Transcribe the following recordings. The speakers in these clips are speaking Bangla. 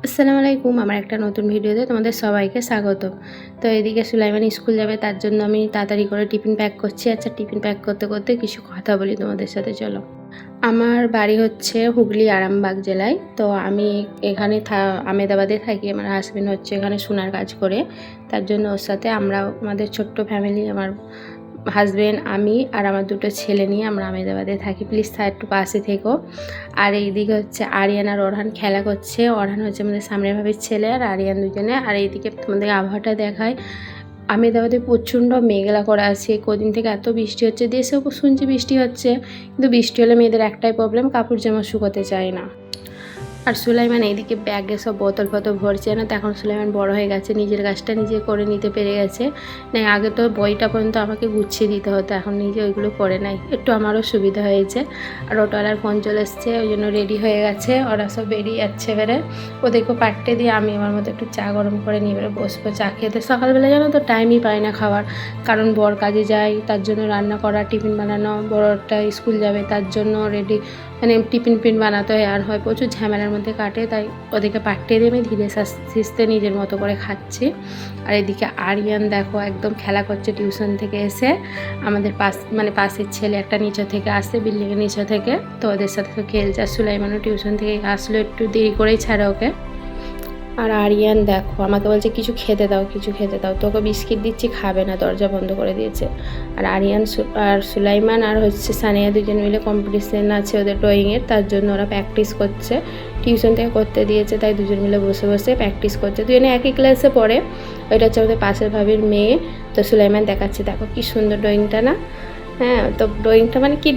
আসসালামু আলাইকুম। আমার একটা নতুন ভিডিওতে তোমাদের সবাইকে স্বাগত। তো এদিকে সুলাইমান স্কুল যাবে, তার জন্য আমি তাড়াতাড়ি করে টিফিন প্যাক করছি। আচ্ছা, টিফিন প্যাক করতে করতে কিছু কথা বলি তোমাদের সাথে, চলো। আমার বাড়ি হচ্ছে হুগলি আরামবাগ জেলায়। তো আমি এখানে আমেদাবাদে থাকি। আমার হাজবেন্ড হচ্ছে এখানে সোনার কাজ করে, তার জন্য ওর সাথে আমরা আমাদের ছোট্ট ফ্যামিলি, আমার হাজবেন্ড, আমি আর আমার দুটো ছেলে নিয়ে আমরা আমেদাবাদে থাকি। প্লিজ তার একটু পাশে থেকো। আর এইদিকে হচ্ছে আরিয়ান আর অরহান খেলা করছে। অরহান হচ্ছে আমাদের সামনের ভাবির ছেলে আর আরিয়ান দুজনে। আর এইদিকে তোমাদের আবহাওয়াটা দেখায়, আমেদাবাদে প্রচণ্ড মেঘলা করা আছে। কদিন থেকে এত বৃষ্টি হচ্ছে, দেশেও শুনছি বৃষ্টি হচ্ছে, কিন্তু বৃষ্টি হলে মেয়েদের একটাই প্রবলেম, কাপড় জামা শুকোতে চায় না। আর সুলাইমান এইদিকে ব্যাগে সব বোতল ফতল ভরছে না। তো এখন সুলাইমান বড় হয়ে গেছে, নিজের কাজটা নিজে করে নিতে পেরে গেছে। না, আগে তো বইটা পর্যন্ত আমাকে গুছিয়ে দিতে হতো, এখন নিজে ওইগুলো করে নাই, একটু আমারও সুবিধা হয়েছে। আর অটোওয়ালার ফোন চলে এসছে, ওই জন্য রেডি হয়ে গেছে। ওরা সব বেরিয়ে যাচ্ছে এবারে। ওদেরকে পাঠিয়ে দিয়ে আমি আমার মতো একটু চা গরম করে নিয়ে এবারে বসবো চা খেতে। সকালবেলা জানো তো টাইমই পাই না খাওয়ার, কারণ বর কাজে যায়, তার জন্য রান্না করা, টিফিন বানানো, বড়টা স্কুল যাবে তার জন্য রেডি, মানে টিফিন বানাতে হয়, আর হয় প্রচুর ঝামেলার মধ্যে কাটে। তাই ওদেরকে পাঠিয়ে দিয়ে আমি ধীরে সুস্থে নিজের মতো করে খাচ্ছি। আর এদিকে আরিয়ান দেখো একদম খেলা করছে টিউশন থেকে এসে। আমাদের পাশের ছেলে একটা নিচে থেকে আসে, বিল্ডিংয়ের নিচে থেকে, তো ওদের সাথে তো খেলছে। আর সুলাইমানও টিউশন থেকে আসলো, একটু দেরি করেই ছাড়ে ওকে। আর আরিয়ান দেখো আমাকে বলছে কিছু খেতে দাও, কিছু খেতে দাও। তোকে বিস্কিট দিচ্ছি, খাবে না, দরজা বন্ধ করে দিয়েছে। আর আরিয়ান আর সুলাইমান আর হচ্ছে সানিয়া দুজন মিলে কম্পিটিশন আছে ওদের ড্রয়িংয়ের, তার জন্য ওরা প্র্যাকটিস করছে। টিউশন থেকে করতে দিয়েছে, তাই দুজন মিলে বসে বসে প্র্যাকটিস করছে। দুজনে একই ক্লাসে পড়ে। ওইটা হচ্ছে আমাদের পাশের ভাবির মেয়ে। তো সুলাইমান দেখাচ্ছে, দেখো কি সুন্দর ড্রয়িংটা না। হ্যাঁ, তো ড্রয়িংটা মানে কি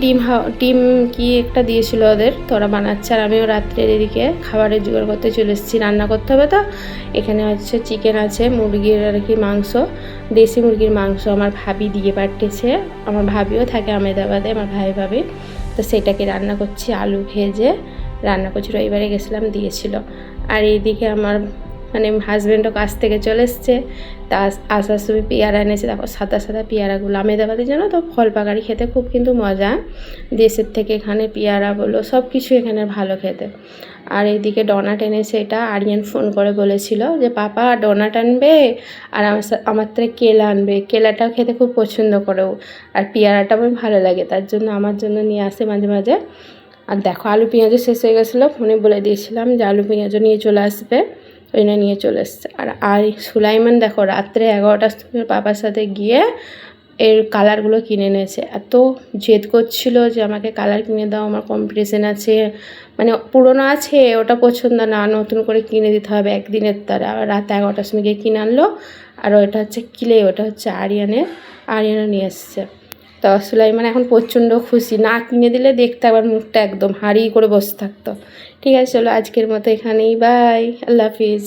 ডিম কি একটা দিয়েছিল ওদের, তো ওরা বানাচ্ছে। আর আমিও রাত্রের এদিকে খাবারের জোগাড় করতে চলে এসেছি, রান্না করতে হবে। তো এখানে হচ্ছে চিকেন আছে, মুরগির আর কি মাংস, দেশি মুরগির মাংস আমার ভাবি দিয়ে পাঠিয়েছে। আমার ভাবিও থাকে আমেদাবাদে, আমার ভাবি। তো সেটাকে রান্না করছি, আলু ভেজে রান্না করছি, রবিবারে গেছিলাম দিয়েছিল। আর এইদিকে আমার হাজব্যান্ডও কাছ থেকে চলে এসছে। তা আসার সময় পেয়ারা এনেছে, দেখো সাদা সাদা পেয়ারাগুলো। আমেদাবাদে জানো তো ফল পাকারি খেতে খুব কিন্তু মজা, দেশের থেকে এখানে পেয়ারা বলো সব কিছু এখানে ভালো খেতে। আর এইদিকে ডোনাট এনেছে, এটা আরিয়ান ফোন করে বলেছিল যে পাপা ডোনাট আনবে, আর আমার থেকে কেলা আনবে। কেলাটাও খেতে খুব পছন্দ করে ও, আর পেয়ারাটাও আমার ভালো লাগে, তার জন্য আমার জন্য নিয়ে আসে মাঝে মাঝে। আর দেখো আলু পেঁয়াজও শেষ হয়ে গেছিলো, ফোনে বলে দিয়েছিলাম যে আলু পেঁয়াজও নিয়ে চলে আসবে, ওই না নিয়ে চলে এসছে। আর সুলাইমান দেখো রাত্রে 11টার সময় বাবার সাথে গিয়ে এর কালারগুলো কিনে এনেছে। এত জেদ করছিল যে আমাকে কালার কিনে দাও, আমার কম্পিটিশান আছে, মানে পুরোনো আছে ওটা পছন্দ না, নতুন করে কিনে দিতে হবে একদিনের তার। আবার রাত 11টার সময় গিয়ে কিনে আনলো। আর ওটা হচ্ছে কিলে, ওটা হচ্ছে আরিয়ানও নিয়ে এসছে। তো সুলাইমান এখন প্রচণ্ড খুশি, না কিনে দিলে দেখতে আবার মুখটা একদম হাঁড়ি করে বসে থাকতো। ঠিক আছে, চলো আজকের মতো এখানেই, বাই, আল্লাহ হাফিজ।